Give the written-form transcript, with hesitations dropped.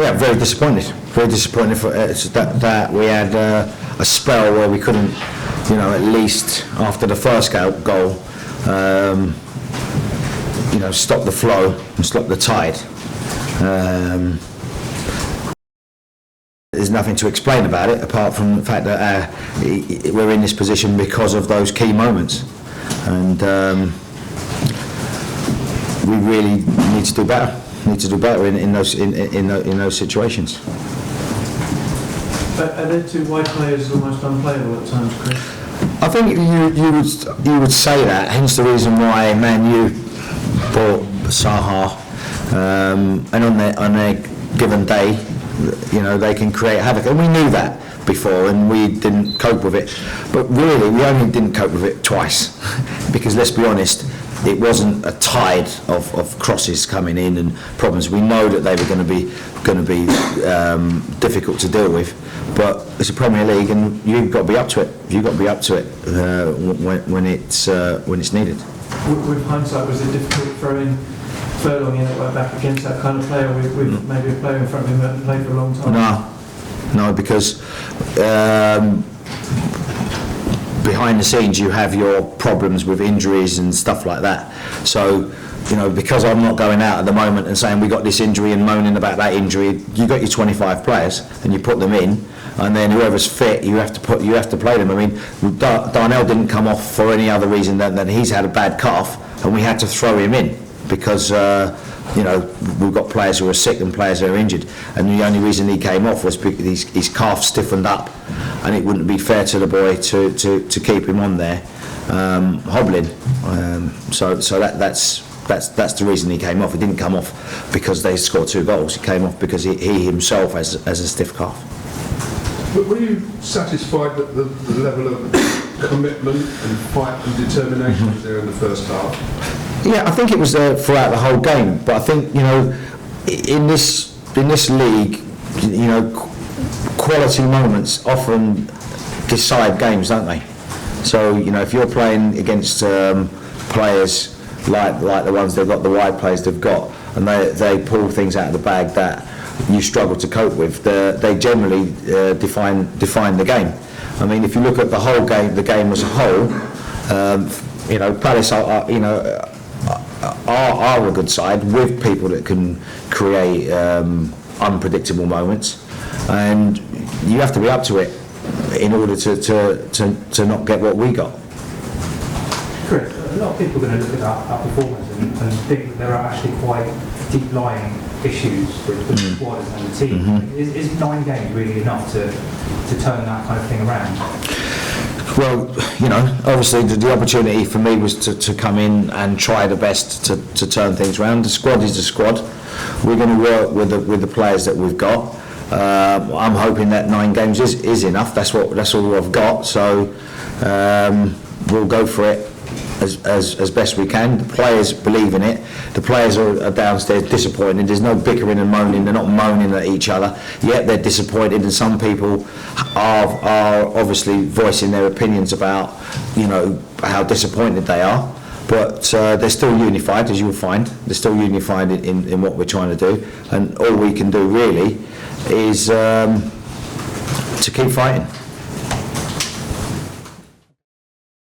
Yeah, very disappointed. Very disappointed for that we had a spell where we couldn't, at least after the first goal, stop the flow and stop the tide. There's nothing to explain about it apart from the fact that we're in this position because of those key moments, and we really need to do better. Need to do better in those situations. Are there two wide players almost unplayable at times, Chris? I think you would say that. Hence the reason why Man U bought Zaha, and on their given day, they can create havoc, and we knew that before, and we didn't cope with it. But really, we only didn't cope with it twice, because let's be honest, it wasn't a tide of crosses coming in and problems. We know that they were going to be difficult to deal with, but it's a Premier League, and you've got to be up to it. You've got to be up to it when it's needed. With hindsight, was it difficult throwing Furlong in at right back against that kind of player with maybe a player in front of him that played for a long time? No, because behind the scenes you have your problems with injuries and stuff like that. So, because I'm not going out at the moment and saying we got this injury and moaning about that injury, you got your 25 players and you put them in, and then whoever's fit you have to play them. I mean, Darnell didn't come off for any other reason than he's had a bad calf, and we had to throw him in because we've got players who are sick and players who are injured, and the only reason he came off was because his calf stiffened up, and it wouldn't be fair to the boy to keep him on there hobbling. So that's the reason he came off. He didn't come off because they scored 2 goals. He came off because he himself has a stiff calf. But were you satisfied that the level of commitment and fight and determination was there in the first half? Yeah, I think it was there throughout the whole game. But I think in this league, quality moments often decide games, don't they? So if you're playing against players like the ones they've got, the wide players they've got, and they pull things out of the bag that you struggle to cope with, they generally define the game. I mean, if you look at the whole game, the game as a whole, Palace are a good side with people that can create unpredictable moments, and you have to be up to it in order to not get what we got. Chris, a lot of people are going to look at our performance and think that there are actually quite deep-lying issues with the squad and the team. Is 9 games really enough to turn that kind of thing around? Well, obviously the opportunity for me was to come in and try the best to turn things around. The squad is the squad. We're going to work with the players that we've got. I'm hoping that 9 games is enough. That's all I've got. So we'll go for it as best we can. The players believe in it. The players are downstairs disappointed. There's no bickering and moaning. They're not moaning at each other, yet they're disappointed, and some people are obviously voicing their opinions about how disappointed they are, but they're still unified, as you'll find. They're still unified in what we're trying to do, and all we can do really is to keep fighting.